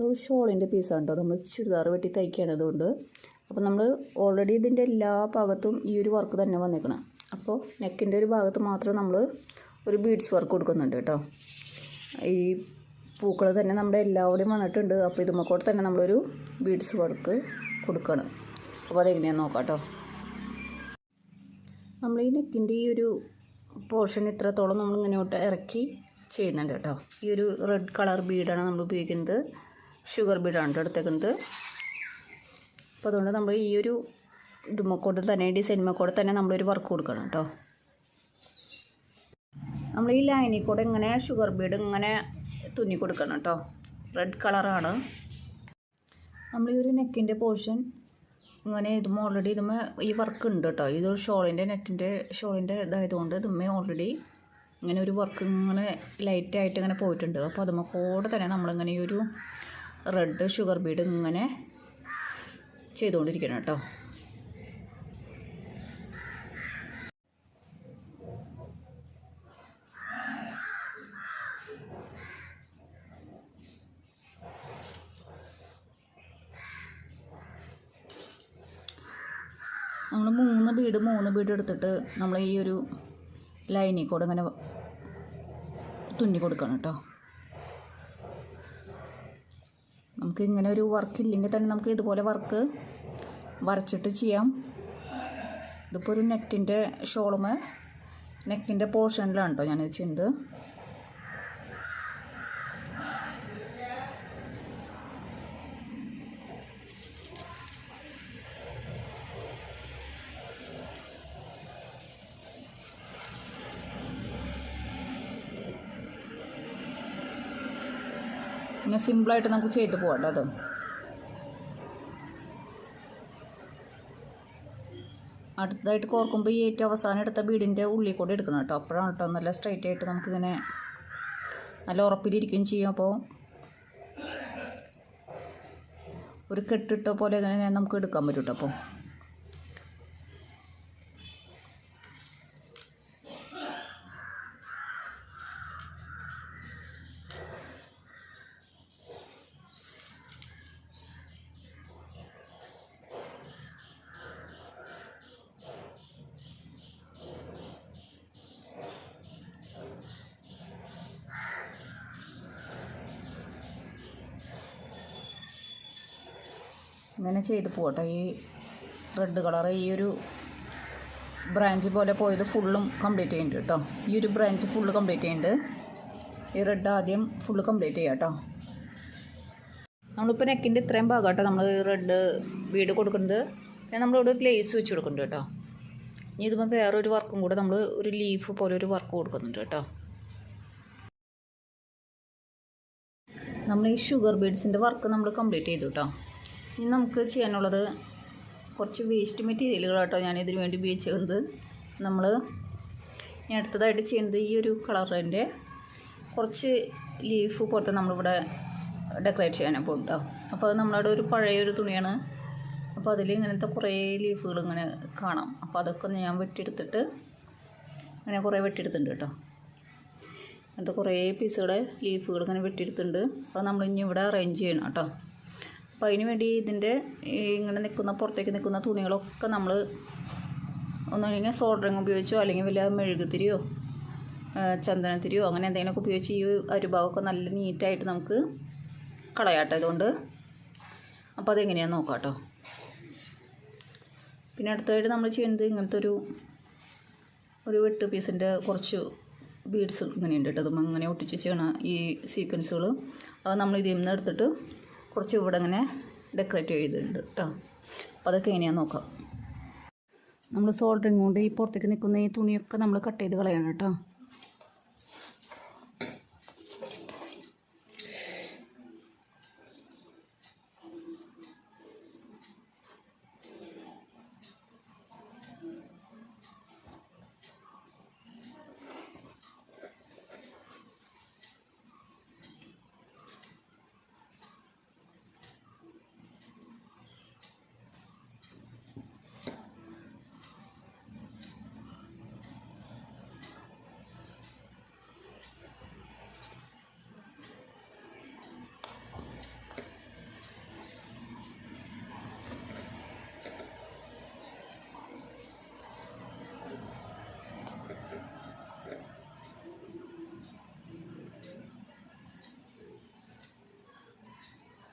ഒരു ഷോളിൻ്റെ പീസാണ് കേട്ടോ, നമ്മൾ ചുരിദാർ വെട്ടി തയ്ക്കുകയാണ് അതുകൊണ്ട്. അപ്പോൾ നമ്മൾ ഓൾറെഡി ഇതിൻ്റെ എല്ലാ ഭാഗത്തും ഈ ഒരു വർക്ക് തന്നെ വന്നേക്കണം. അപ്പോൾ നെക്കിൻ്റെ ഒരു ഭാഗത്ത് മാത്രം നമ്മൾ ഒരു ബീഡ്സ് വർക്ക് കൊടുക്കുന്നുണ്ട് കേട്ടോ. ഈ പൂക്കൾ തന്നെ നമ്മുടെ എല്ലാവരുടെയും വന്നിട്ടുണ്ട്. അപ്പോൾ ഇതുമ്മക്കൂടെ തന്നെ നമ്മളൊരു ബീഡ്സ് വർക്ക് കൊടുക്കണം. അപ്പോൾ അതെങ്ങനെയാണെന്ന് നോക്കാം കേട്ടോ. നമ്മൾ ഈ നെക്കിൻ്റെ ഈ ഒരു പോർഷൻ ഇത്രത്തോളം നമ്മളിങ്ങനെയോട്ട് ഇറക്കി ചെയ്യുന്നുണ്ട് കേട്ടോ. ഈ ഒരു റെഡ് കളർ ബീഡാണ് നമ്മൾ ഉപയോഗിക്കുന്നത്. ഷുഗർ ബീഡാണ് കേട്ടോ എടുത്തേക്കുന്നത്. അപ്പോൾ അതുകൊണ്ട് നമ്മൾ ഈ ഒരു ഇതുമ്മക്കൂടെ തന്നെ ഡിസൈൻമക്കൂടെ തന്നെ നമ്മളൊരു വർക്ക് കൊടുക്കണം കേട്ടോ. നമ്മൾ ഈ ലൈനിൽ കൂടെ ഇങ്ങനെ ഷുഗർ ബീഡ് ഇങ്ങനെ തുന്നി കൊടുക്കണം കേട്ടോ. റെഡ് കളറാണ്. നമ്മൾ ഈ ഒരു നെക്കിൻ്റെ പോർഷൻ ഇങ്ങനെ ഇതുമ്മ ഓൾറെഡി ഇതുമ്മ ഈ വർക്ക് ഉണ്ട് കേട്ടോ. ഇതൊരു ഷോളിൻ്റെ ഇതായതുകൊണ്ട് ഇതുമ്മ ഓൾറെഡി ഇങ്ങനെ ഒരു വർക്ക് ഇങ്ങനെ ലൈറ്റായിട്ട് ഇങ്ങനെ പോയിട്ടുണ്ട്. അപ്പോൾ അതുമ്മ കൂടെ തന്നെ നമ്മളിങ്ങനെ ഈ ഒരു റെഡ് ഷുഗർ ബീഡ് ഇങ്ങനെ ചെയ്തുകൊണ്ടിരിക്കണം കേട്ടോ. നമ്മൾ മൂന്ന് ബീഡ് എടുത്തിട്ട് നമ്മൾ ഈ ഒരു ലൈനിൽ കൂടെ ഇങ്ങനെ തുന്നി കൊടുക്കണം കേട്ടോ. നമുക്ക് ഇങ്ങനെ ഒരു വർക്ക് ഇല്ലെങ്കിൽ തന്നെ നമുക്ക് ഇതുപോലെ വർക്ക് വരച്ചിട്ട് ചെയ്യാം. ഇതിപ്പോൾ ഒരു നെറ്റിൻ്റെ ഷോളുമേ നെക്കിൻ്റെ പോർഷനിലാണ് കേട്ടോ ഞാനിത് ചെയ്യുന്നത്. ഇങ്ങനെ സിമ്പിളായിട്ട് നമുക്ക് ചെയ്ത് പോകട്ടോ. അത് അടുത്തതായിട്ട് കോർക്കുമ്പോൾ ഈ ഏറ്റവും അവസാനം എടുത്ത ബീഡിൻ്റെ ഉള്ളിൽ കൂടെ എടുക്കണം കേട്ടോ. അപ്പോഴാണ് കേട്ടോ നല്ല സ്ട്രൈറ്റ് ആയിട്ട് നമുക്കിങ്ങനെ നല്ല ഉറപ്പിലിരിക്കുകയും ചെയ്യും. അപ്പോൾ ഒരു കെട്ടിട്ട പോലെ ഇങ്ങനെ നമുക്ക് എടുക്കാൻ പറ്റും കേട്ടോ. അപ്പോൾ ഇങ്ങനെ ചെയ്ത് പോകട്ടെ. ഈ റെഡ് കളർ ഈ ഒരു ബ്രാഞ്ച് പോലെ പോയത് ഫുള്ളും കംപ്ലീറ്റ് ചെയ്യുന്നുണ്ട് കേട്ടോ. ഈ ഒരു ബ്രാഞ്ച് ഫുള്ള് കംപ്ലീറ്റ് ചെയ്യുന്നുണ്ട്. ഈ റെഡ് ആദ്യം ഫുള്ള് കംപ്ലീറ്റ് ചെയ്യാം കേട്ടോ. നമ്മളിപ്പോൾ നെക്കിൻ്റെ ഇത്രയും ഭാഗം കേട്ടോ നമ്മൾ റെഡ് ബീഡ് കൊടുക്കുന്നത്. പിന്നെ നമ്മളിവിടെ ഒരു ലേസ് വെച്ച് കൊടുക്കുന്നുണ്ട് കേട്ടോ. ഇനി ഇതുമ്പോൾ വേറൊരു വർക്കും കൂടെ നമ്മൾ ഒരു ലീഫ് പോലെ ഒരു വർക്ക് കൊടുക്കുന്നുണ്ട് കേട്ടോ. നമ്മൾ ഈ ഷുഗർ ബീഡ്സിൻ്റെ വർക്ക് നമ്മൾ കംപ്ലീറ്റ് ചെയ്തു കേട്ടോ. ഇനി നമുക്ക് ചെയ്യാനുള്ളത് കുറച്ച് വേസ്റ്റ് മെറ്റീരിയലുകൾ കേട്ടോ ഞാൻ ഇതിന് വേണ്ടി ഉപയോഗിച്ചിട്ടുണ്ട്. നമ്മൾ ഞാൻ അടുത്തതായിട്ട് ചെയ്യുന്നത് ഈ ഒരു കളറിൻ്റെ കുറച്ച് ലീഫ് പോലത്തെ നമ്മളിവിടെ ഡെക്കറേറ്റ് ചെയ്യാനാണ് പോകും കേട്ടോ. അപ്പോൾ അത് നമ്മളവിടെ ഒരു പഴയൊരു തുണിയാണ്. അപ്പോൾ അതിൽ ഇങ്ങനത്തെ കുറേ ലീഫുകൾ ഇങ്ങനെ കാണാം. അപ്പോൾ അതൊക്കെ ഞാൻ വെട്ടിയെടുത്തിട്ട് ഇങ്ങനെ കുറേ വെട്ടിയെടുത്തിട്ടുണ്ട് കേട്ടോ. അങ്ങനത്തെ കുറേ പീസുകൾ ലീഫുകൾ ഇങ്ങനെ വെട്ടിയെടുത്തിട്ടുണ്ട്. അപ്പോൾ നമ്മളിനി ഇവിടെ അറേഞ്ച് ചെയ്യണം കേട്ടോ. അപ്പോൾ അതിന് വേണ്ടി ഇതിൻ്റെ ഇങ്ങനെ നിൽക്കുന്ന പുറത്തേക്ക് നിൽക്കുന്ന തുണികളൊക്കെ നമ്മൾ ഒന്നുമില്ലെങ്കിൽ സോൾഡറിങ് ഉപയോഗിച്ചോ അല്ലെങ്കിൽ വല്ല മെഴുകുതിരിയോ ചന്ദനത്തിരിയോ അങ്ങനെ എന്തെങ്കിലുമൊക്കെ ഉപയോഗിച്ച് ഈ അരുഭാഗമൊക്കെ നല്ല നീറ്റായിട്ട് നമുക്ക് കളയാട്ടോ ഇതുകൊണ്ട്. അപ്പോൾ അതെങ്ങനെയാണെന്ന് നോക്കാം കേട്ടോ. പിന്നെ അടുത്തതായിട്ട് നമ്മൾ ചെയ്യുന്നത് ഇങ്ങനത്തെ ഒരു 8 പീസിൻ്റെ കുറച്ച് ബീഡ്സ് ഇങ്ങനെയുണ്ട് കേട്ടോ. അതും അങ്ങനെ ഒട്ടിച്ച് ചെയ്യണം ഈ സീക്വൻസുകൾ. അത് നമ്മൾ ഇതിൽ നിന്ന് എടുത്തിട്ട് കുറച്ച് ഇവിടെ ഇങ്ങനെ ഡെക്കറേറ്റ് ചെയ്തിട്ടുണ്ട് കേട്ടോ. അപ്പോൾ അതൊക്കെ എങ്ങനെയാണെന്ന് നോക്കാം. നമ്മൾ സോൾഡറിങ് കൊണ്ട് ഈ പുറത്തേക്ക് നിൽക്കുന്ന ഈ തുണിയൊക്കെ നമ്മൾ കട്ട് ചെയ്ത് കളയണം കേട്ടോ.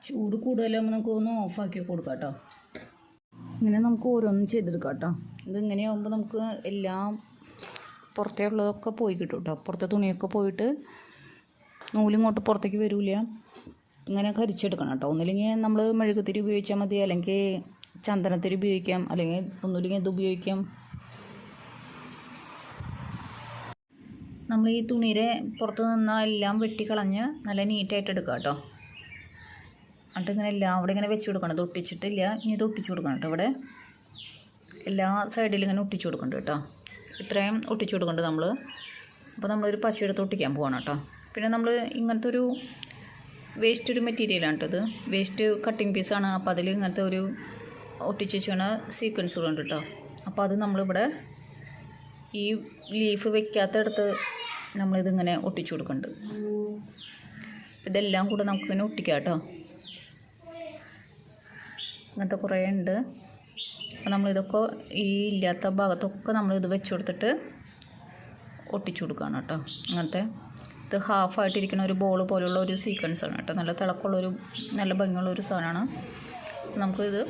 ചൂട് കൂടുതലാകുമ്പോൾ നമുക്ക് ഒന്ന് ഓഫാക്കി കൊടുക്കാം കേട്ടോ. ഇങ്ങനെ നമുക്ക് ഓരോന്നും ചെയ്തെടുക്കാം കേട്ടോ. ഇതിങ്ങനെയാകുമ്പോൾ നമുക്ക് എല്ലാം പുറത്തേ ഉള്ളതൊക്കെ പോയി കിട്ടും കേട്ടോ. പുറത്തെ തുണിയൊക്കെ പോയിട്ട് നൂലിങ്ങോട്ട് പുറത്തേക്ക് വരില്ല. ഇങ്ങനെ കരിച്ചെടുക്കണം കേട്ടോ. ഒന്നില്ലെങ്കിൽ നമ്മൾ മെഴുകുതിരി ഉപയോഗിച്ചാൽ മതി, അല്ലെങ്കിൽ ചന്ദനത്തിരി ഉപയോഗിക്കാം, അല്ലെങ്കിൽ ഒന്നുമില്ലെങ്കിൽ ഇത് ഉപയോഗിക്കാം. നമ്മൾ ഈ തുണിയുടെ പുറത്ത് നിന്ന് എല്ലാം വെട്ടിക്കളഞ്ഞ് നല്ല നീറ്റായിട്ട് എടുക്കുക കേട്ടോ. എന്നിട്ട് ഇങ്ങനെ എല്ലാം അവിടെ ഇങ്ങനെ വെച്ച് കൊടുക്കണം. ഇത് ഒട്ടിച്ചിട്ടില്ല, ഇനി ഇത് ഒട്ടിച്ചു കൊടുക്കണം കേട്ടോ. ഇവിടെ എല്ലാ സൈഡിലും ഇങ്ങനെ ഒട്ടിച്ചു കൊടുക്കുന്നുണ്ട് കേട്ടോ. ഇത്രയും ഒട്ടിച്ചു കൊടുക്കുന്നുണ്ട് നമ്മൾ. അപ്പോൾ നമ്മളൊരു പശ എടുത്ത് ഒട്ടിക്കാൻ പോകണം കേട്ടോ. പിന്നെ നമ്മൾ ഇങ്ങനത്തെ ഒരു വേസ്റ്റ് ഒരു മെറ്റീരിയലാണ് കേട്ടോ. ഇത് വേസ്റ്റ് കട്ടിങ് പീസാണ്. അപ്പോൾ അതിൽ ഇങ്ങനത്തെ ഒരു ഒട്ടിച്ച് വെച്ചാണ് സീക്വൻസുകളുണ്ട് കേട്ടോ. അപ്പോൾ അത് നമ്മളിവിടെ ഈ ലീഫ് വെക്കാത്തടത്ത് നമ്മളിതിങ്ങനെ ഒട്ടിച്ചു കൊടുക്കുന്നുണ്ട്. ഇതെല്ലാം കൂടെ നമുക്കിങ്ങനെ ഒട്ടിക്കാം കേട്ടോ. ഇങ്ങനത്തെ കുറേ ഉണ്ട്. അപ്പോൾ നമ്മളിതൊക്കെ ഈ ഇല്ലാത്ത ഭാഗത്തൊക്കെ നമ്മളിത് വെച്ച് കൊടുത്തിട്ട് ഒട്ടിച്ചു കൊടുക്കുകയാണ് കേട്ടോ. അങ്ങനത്തെ ഇത് ഹാഫായിട്ടിരിക്കുന്ന ഒരു ബോൾ പോലുള്ള ഒരു സീക്വൻസാണ് കേട്ടോ. നല്ല തിളക്കമുള്ളൊരു നല്ല ഭംഗിയുള്ളൊരു സാധനമാണ്. നമുക്കിത്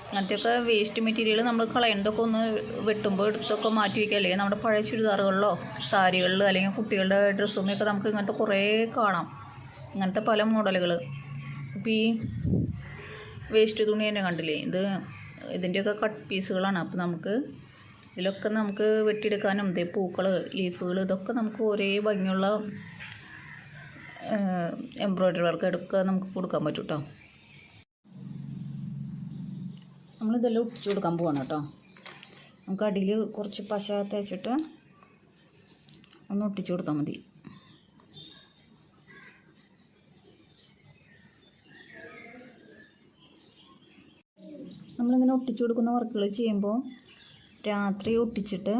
അങ്ങനത്തെയൊക്കെ വേസ്റ്റ് മെറ്റീരിയൽ നമ്മൾ കളയുന്നതൊക്കെ ഒന്ന് വെട്ടുമ്പോൾ എടുത്തൊക്കെ മാറ്റി വയ്ക്കുക. അല്ലെങ്കിൽ നമ്മുടെ പഴയ ചുരിദാറുകളിലോ സാരികളിലോ അല്ലെങ്കിൽ കുട്ടികളുടെ ഡ്രസ്സുമൊക്കെ നമുക്ക് ഇങ്ങനത്തെ കുറേ കാണാം. ഇങ്ങനത്തെ പല മോഡലുകൾ. ഇപ്പോൾ ഈ വേസ്റ്റ് തുണി തന്നെ കണ്ടില്ലേ, ഇതിൻ്റെയൊക്കെ കട്ട് പീസുകളാണ്. അപ്പോൾ നമുക്ക് ഇതിലൊക്കെ നമുക്ക് വെട്ടിയെടുക്കാനും ഇതേ പൂക്കൾ, ലീഫുകൾ, ഇതൊക്കെ നമുക്ക് ഒരേ ഭംഗിയുള്ള എംബ്രോയ്ഡറി വർക്ക് എടുക്കുക നമുക്ക് കൊടുക്കാൻ പറ്റും കേട്ടോ. നമ്മളിതെല്ലാം ഒട്ടിച്ചു കൊടുക്കാൻ പോവാണ് കേട്ടോ. നമുക്ക് അടിയിൽ കുറച്ച് പശ തേച്ചിട്ട് ഒന്ന് ഒട്ടിച്ചു കൊടുത്താൽ മതി. നമ്മളിങ്ങനെ ഒട്ടിച്ചു കൊടുക്കുന്ന വർക്കുകൾ ചെയ്യുമ്പോൾ രാത്രി ഒട്ടിച്ചിട്ട്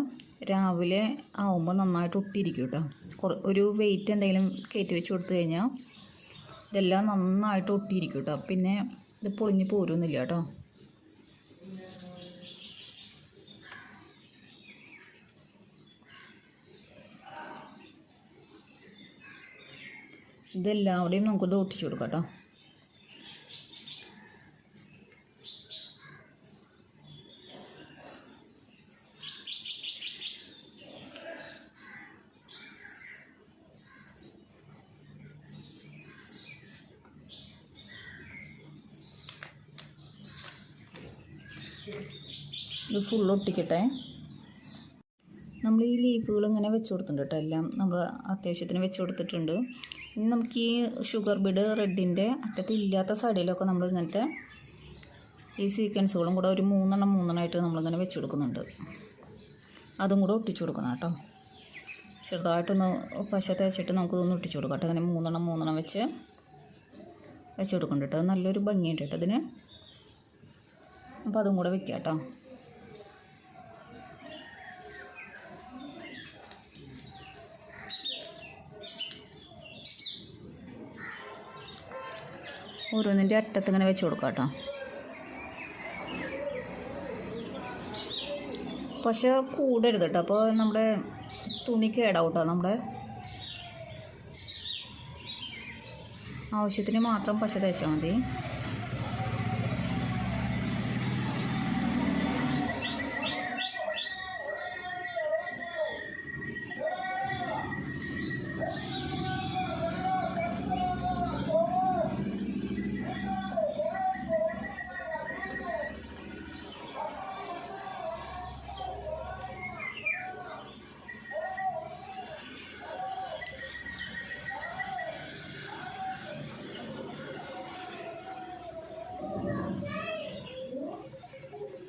രാവിലെ ആവുമ്പോൾ നന്നായിട്ട് ഒട്ടിയിരിക്കും കേട്ടോ. ഒരു വെയിറ്റ് എന്തെങ്കിലും കയറ്റി വെച്ച് കൊടുത്തു കഴിഞ്ഞാൽ ഇതെല്ലാം നന്നായിട്ട് ഒട്ടിയിരിക്കും കേട്ടോ. പിന്നെ ഇത് പൊളിഞ്ഞ് പോരുന്നില്ല കേട്ടോ. ഇതെല്ലാവിടെയും നമുക്കിത് ഒട്ടിച്ചു കൊടുക്കാം കേട്ടോ. ഇത് ഫുൾ ഒട്ടിക്കട്ടെ. നമ്മൾ ഈ ലീഫുകൾ ഇങ്ങനെ വെച്ച് കൊടുത്തിട്ടുണ്ട് കേട്ടോ. എല്ലാം നമ്മൾ അത്യാവശ്യത്തിന് വെച്ച് കൊടുത്തിട്ടുണ്ട്. ഇനി നമുക്ക് ഈ ഷുഗർ ബീഡ് റെഡിൻ്റെ അറ്റത്ത് ഇല്ലാത്ത സൈഡിലൊക്കെ നമ്മൾ ഇങ്ങനത്തെ ഈ സീക്വൻസുകളും കൂടെ ഒരു മൂന്നെണ്ണമായിട്ട് നമ്മളിങ്ങനെ വെച്ച് കൊടുക്കുന്നുണ്ട്. അതും കൂടെ ഒട്ടിച്ചു കൊടുക്കണം കേട്ടോ. ചെറുതായിട്ടൊന്ന് പശ തേച്ചിട്ട് നമുക്കിതൊന്ന് ഒട്ടിച്ചു കൊടുക്കാം കേട്ടോ. അങ്ങനെ മൂന്നെണ്ണം വെച്ച് കൊടുക്കുന്നുണ്ട് കേട്ടോ. നല്ലൊരു ഭംഗിയുണ്ട് കേട്ടോ ഇതിന്. അപ്പോൾ അതും കൂടെ വെക്കാം കേട്ടോ. ഓരോന്നിൻ്റെ അറ്റത്ത് ഇങ്ങനെ വെച്ച് കൊടുക്കാം കേട്ടോ. പക്ഷേ കൂടരുത് കേട്ടോ. അപ്പോൾ നമ്മുടെ തുണി കേടാവും കേട്ടോ. നമ്മുടെ ആവശ്യത്തിന് മാത്രം പശ തേച്ചാൽ മതി.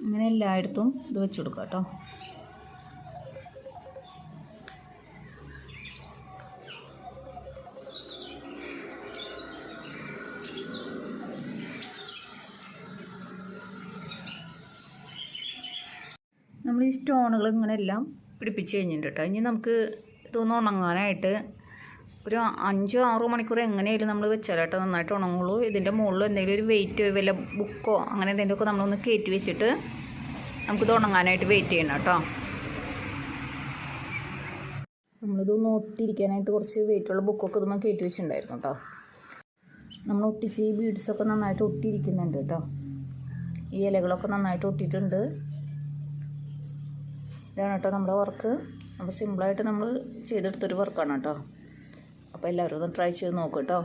ഇങ്ങനെ എല്ലായിടത്തും ഇത് വെച്ച് കൊടുക്കുക കേട്ടോ. നമ്മൾ ഈ സ്റ്റോണുകൾ ഇങ്ങനെ എല്ലാം പിടിപ്പിച്ച് കഴിഞ്ഞിട്ടുണ്ട് കേട്ടോ. ഇനി നമുക്ക് ഇതൊന്ന് ഉണങ്ങാനായിട്ട് ഒരു 5-6 മണിക്കൂർ എങ്ങനെയായാലും നമ്മൾ വെച്ചാലാട്ടോ നന്നായിട്ട് ഉണങ്ങുള്ളൂ. ഇതിൻ്റെ മുകളിൽ എന്തെങ്കിലും ഒരു വെയിറ്റ് വല്ല ബുക്കോ അങ്ങനെ എന്തെങ്കിലുമൊക്കെ നമ്മളൊന്ന് കയറ്റി വെച്ചിട്ട് നമുക്കിത് ഉണങ്ങാനായിട്ട് വെയിറ്റ് ചെയ്യണം കേട്ടോ. നമ്മളിതൊന്ന് ഒട്ടിയിരിക്കാനായിട്ട് കുറച്ച് വെയിറ്റുള്ള ബുക്കൊക്കെ ഇതുമ്പോൾ കയറ്റി വെച്ചിട്ടുണ്ടായിരുന്നു കേട്ടോ. നമ്മൾ ഒട്ടിച്ച് ഈ ബീഡ്സൊക്കെ നന്നായിട്ട് ഒട്ടിയിരിക്കുന്നുണ്ട് കേട്ടോ. ഈ ഇലകളൊക്കെ നന്നായിട്ട് ഒട്ടിയിട്ടുണ്ട്. ഇതാണ് കേട്ടോ നമ്മുടെ വർക്ക്. അപ്പോൾ സിമ്പിളായിട്ട് നമ്മൾ ചെയ്തെടുത്തൊരു വർക്കാണ് കേട്ടോ. അപ്പോൾ എല്ലാവരും ഒന്ന് ട്രൈ ചെയ്ത് നോക്കൂ കേട്ടോ.